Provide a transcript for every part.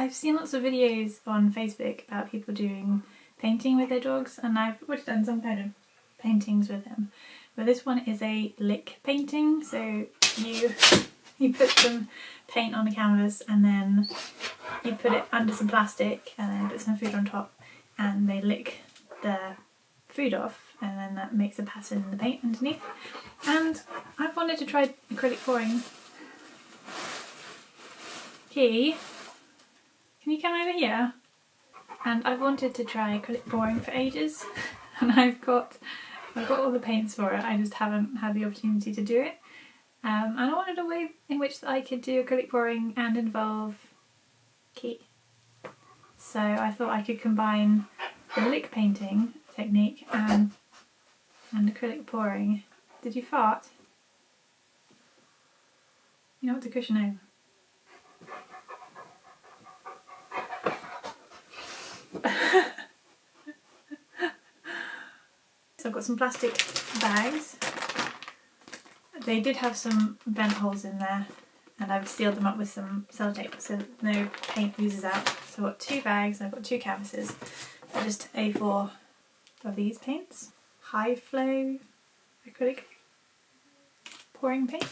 I've seen lots of videos on Facebook about people doing painting with their dogs, and I've already done some kind of paintings with them. But this one is a lick painting, so you put some paint on the canvas and then you put it under some plastic and then put some food on top, and they lick the food off, and then that makes a pattern in the paint underneath. And I've wanted to try acrylic pouring. Key, can you come over here? And I've wanted to try acrylic pouring for ages, and I've got all the paints for it, I just haven't had the opportunity to do it. And I wanted a way in which I could do acrylic pouring and involve Key. So I thought I could combine the lick painting technique and acrylic pouring. Did you fart? You know what to cushion over. So I've got some plastic bags. They did have some vent holes in there, and I've sealed them up with some sellotape so that no paint oozes out. So I've got 2 bags, I've got 2 canvases. They're just A4 of these paints. High flow acrylic pouring paint.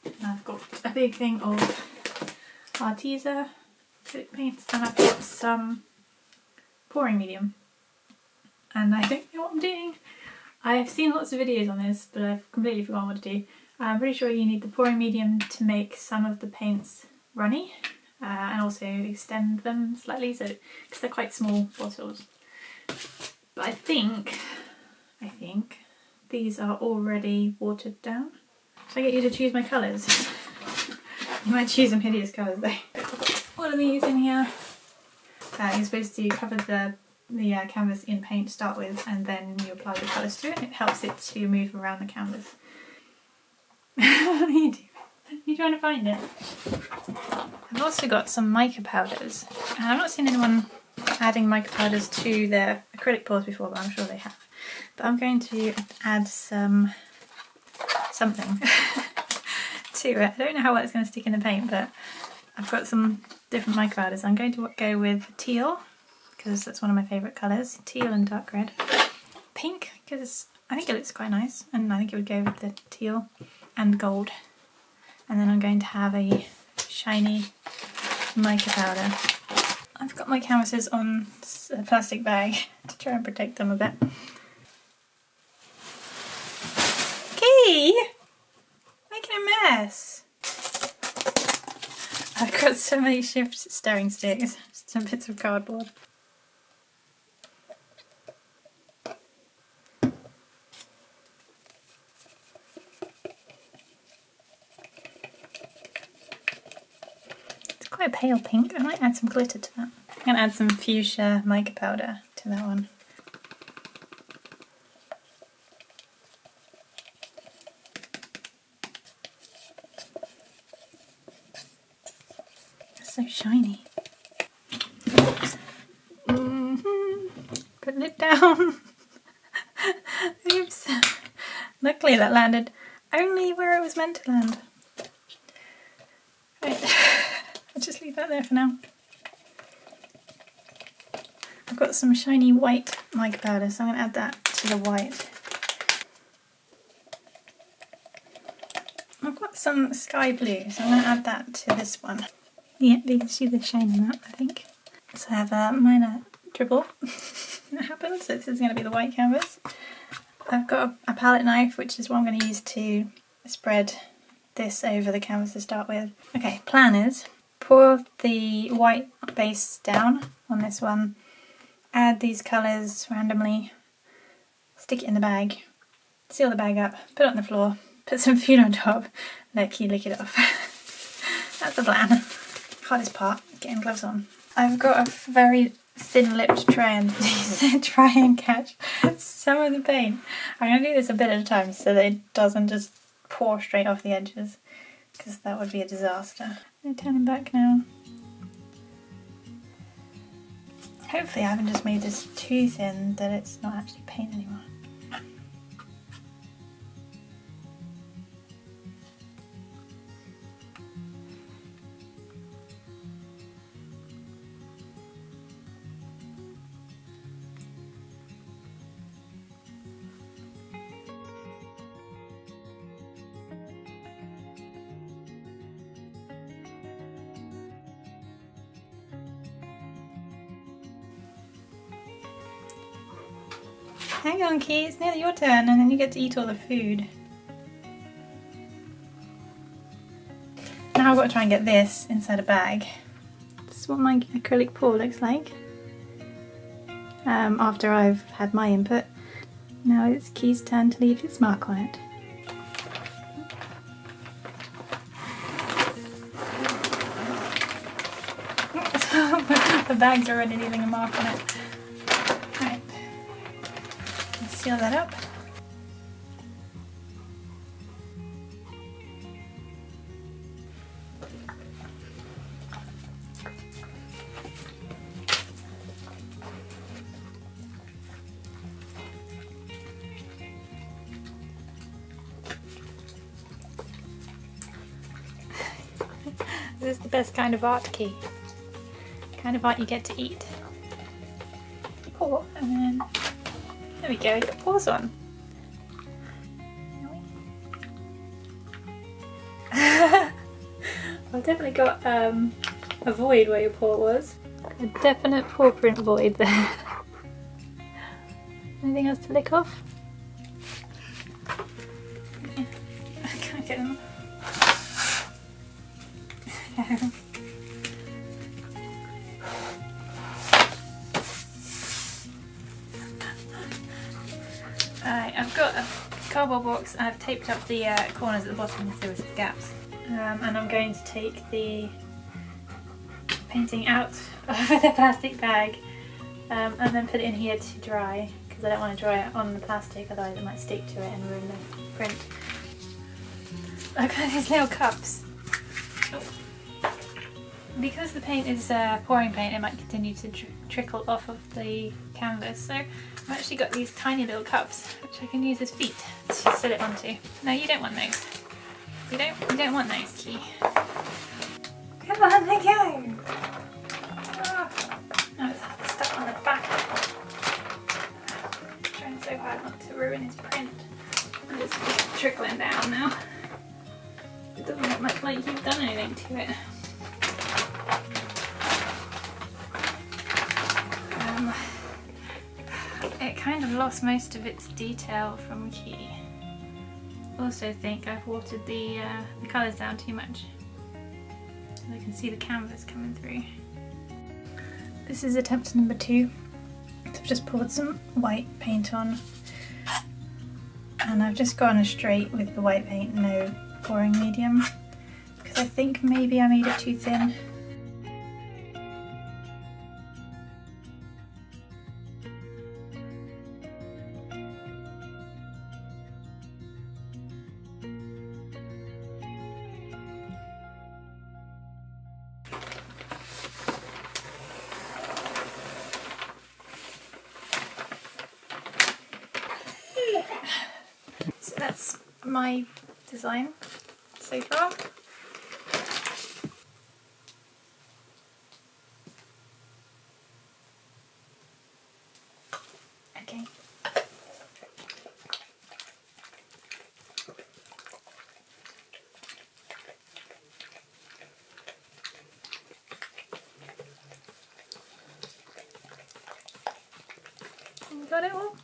And I've got a big thing of Arteza acrylic paints, and I've got some pouring medium. And I don't know what I'm doing. I've seen lots of videos on this, but I've completely forgotten what to do. I'm pretty sure you need the pouring medium to make some of the paints runny, and also extend them slightly, so because they're quite small bottles. But I think these are already watered down. Should I get you to choose my colours? You might choose some hideous colours though. What are these in here? You're supposed to cover the canvas in paint to start with, and then you apply the colours to it. It helps it to move around the canvas. What are you doing? You're trying to find it. I've also got some mica powders, and I've not seen anyone adding mica powders to their acrylic pours before, but I'm sure they have. But I'm going to add something to it. I don't know how well it's going to stick in the paint, but I've got some different mica powders. I'm going to go with teal, because that's one of my favourite colours. Teal and dark red. Pink, because I think it looks quite nice, and I think it would go with the teal. And gold. And then I'm going to have a shiny mica powder. I've got my canvases on a plastic bag to try and protect them a bit. Key! Making a mess! I've got so many shift stirring sticks, just some bits of cardboard. Quite a pale pink. I might add some glitter to that. I'm going to add some fuchsia mica powder to that one. It's so shiny. Putting it down. Oops. Luckily that landed only where it was meant to land. Right. I'll just leave that there for now. I've got some shiny white mica powder, so I'm going to add that to the white. I've got some sky blue, so I'm going to add that to this one. Yeah, you can see the shine in that, I think. So I have a minor dribble that happens, so this is going to be the white canvas. I've got a palette knife, which is what I'm going to use to spread this over the canvas to start with. Okay, plan is pour the white base down on this one, add these colours randomly, stick it in the bag, seal the bag up, put it on the floor, put some food on top, let Key lick it off. That's the plan. Hardest part, getting gloves on. I've got a very thin-lipped tray and try and catch some of the paint. I'm going to do this a bit at a time so that it doesn't just pour straight off the edges, because that would be a disaster. I'm turning back now. Hopefully I haven't just made this too thin that it's not actually paint anymore. Hang on, Key, it's nearly your turn and then you get to eat all the food. Now I've got to try and get this inside a bag. This is what my acrylic paw looks like. After I've had my input. Now it's Key's turn to leave his mark on it. The bag's already leaving a mark on it. Right, let's seal that up. This is the best kind of art, Key. Kind of art you get to eat. Paw, and then there we go, you got paws on. I've definitely got a void where your paw was. A definite paw print void there. Anything else to lick off? Yeah. I can't get them. I've got a cardboard box. I've taped up the corners at the bottom if there was gaps, and I'm going to take the painting out of the plastic bag and then put it in here to dry, because I don't want to dry it on the plastic, otherwise it might stick to it and ruin the print. I've got these little cups. Because the paint is pouring paint, it might continue to trickle off of the canvas, so I've actually got these tiny little cups which I can use as feet to sit it onto. No, you don't want those. You don't want those, Key. Come on, let go! Oh, it's stuck on the back. I'm trying so hard not to ruin his print. And it's just trickling down now. It doesn't look like you've done anything to it. It kind of lost most of its detail from Key. Also think I've watered the colours down too much, so I can see the canvas coming through. This is attempt number 2. So I've just poured some white paint on, and I've just gone straight with the white paint, no pouring medium, because I think maybe I made it too thin. So that's my design so far. Okay. You got it all?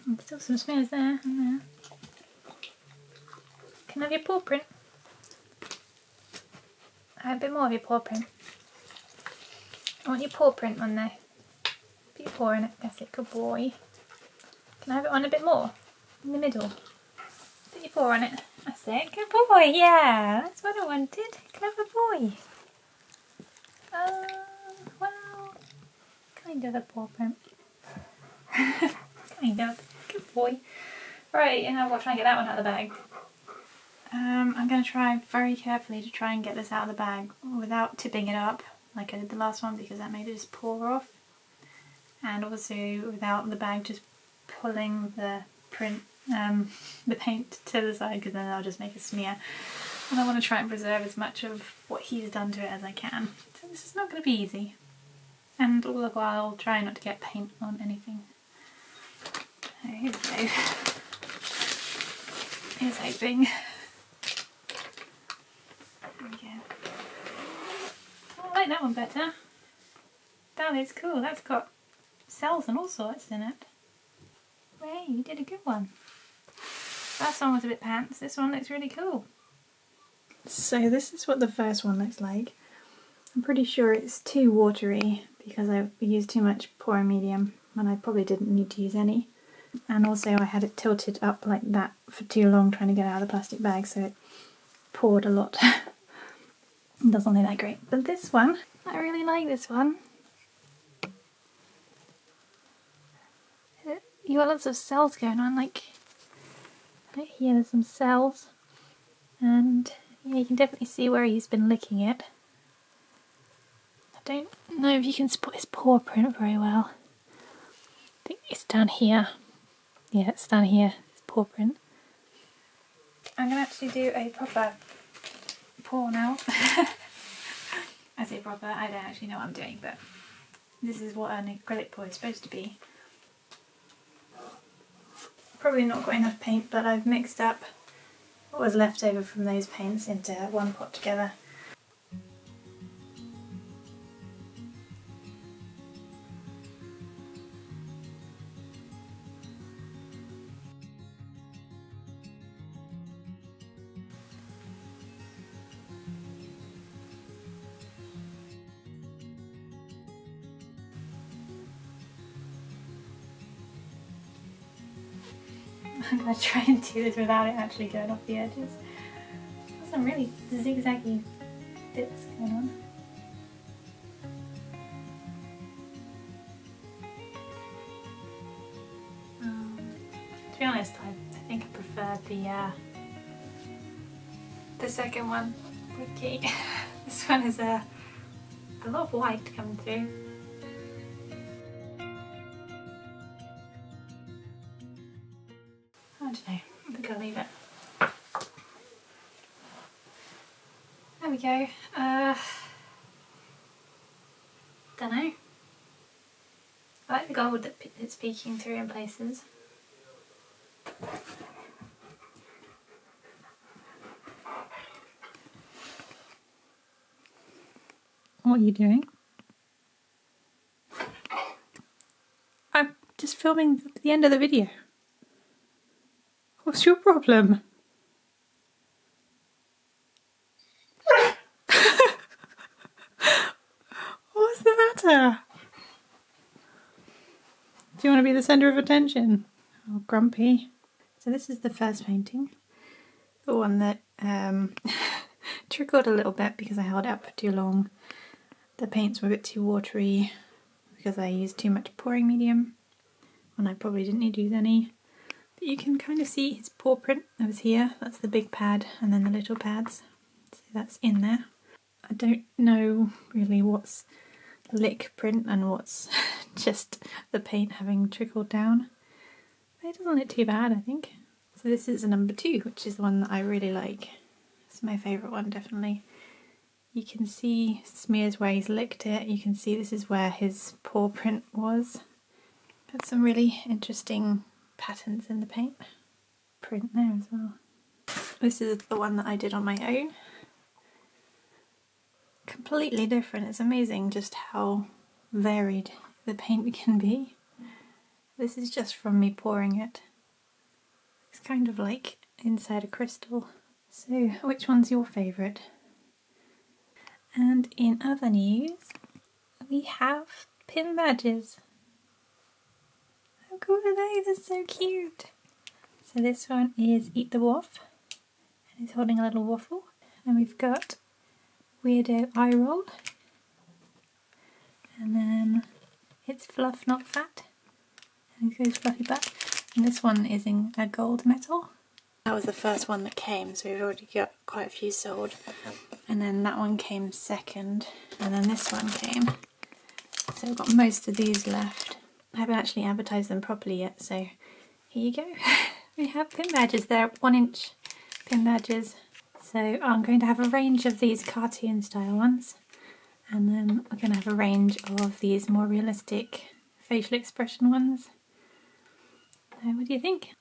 There's still some smears there and there. Can I have your paw print? A bit more of your paw print. I want your paw print on there. Put your paw in it. That's it, good boy. Can I have it on a bit more? In the middle. Put your paw on it. That's it, good boy, yeah. That's what I wanted. Clever boy. Well, kind of a paw print. Kind of. Good boy. Right, and I'll try and get that one out of the bag. I'm going to try very carefully to try and get this out of the bag without tipping it up like I did the last one, because that made it just pour off, and also without the bag just pulling the print, the paint to the side, because then I'll just make a smear, and I want to try and preserve as much of what he's done to it as I can. So this is not going to be easy, and all the while try not to get paint on anything. So here we go. Here's hoping. There we go. Oh, I like that one better. That is cool. That's got cells and all sorts in it. Hey, you did a good one. First one was a bit pants, this one looks really cool. So this is what the first one looks like. I'm pretty sure it's too watery because I used too much pouring medium and I probably didn't need to use any. And also I had it tilted up like that for too long trying to get out of the plastic bag, so it poured a lot. It doesn't look that great. But this one, I really like this one. You got lots of cells going on, like right here there's some cells. And yeah, you can definitely see where he's been licking it. I don't know if you can spot his paw print very well. I think it's down here. Yeah, it's down here, his paw print. I'm going to actually do a proper paw now. I say proper, I don't actually know what I'm doing, but this is what an acrylic paw is supposed to be. Probably not got enough paint, but I've mixed up what was left over from those paints into one pot together. I'm going to try and do this without it actually going off the edges. There's some really zigzaggy bits going on. To be honest, I think I prefer the second one. Okay. This one is a lot of white coming through. I don't know, I think I'll leave it. There we go. Don't know. I like the gold that it's peeking through in places. What are you doing? I'm just filming the end of the video. What's your problem? What's the matter? Do you want to be the centre of attention? Oh, grumpy. So this is the first painting. The one that trickled a little bit because I held it up for too long. The paints were a bit too watery because I used too much pouring medium when I probably didn't need to use any. But you can kind of see his paw print that was here. That's the big pad and then the little pads. So that's in there. I don't know really what's lick print and what's just the paint having trickled down. But it doesn't look too bad, I think. So this is a number 2, which is the one that I really like. It's my favourite one, definitely. You can see smears where he's licked it. You can see this is where his paw print was. Got some really interesting patterns in the paint. Print there as well. This is the one that I did on my own. Completely different. It's amazing just how varied the paint can be. This is just from me pouring it. It's kind of like inside a crystal. So which one's your favourite? And in other news, we have pin badges. How cool are they? They're so cute. So this one is Eat the Waff, and he's holding a little waffle. And we've got Weirdo Eye Roll, and then it's Fluff Not Fat, and he goes fluffy butt. And this one is in a gold metal. That was the first one that came, so we've already got quite a few sold. And then that one came second, and then this one came. So we've got most of these left. I haven't actually advertised them properly yet, so here you go. We have pin badges. They're 1-inch pin badges. So I'm going to have a range of these cartoon style ones, and then we're going to have a range of these more realistic facial expression ones. So what do you think?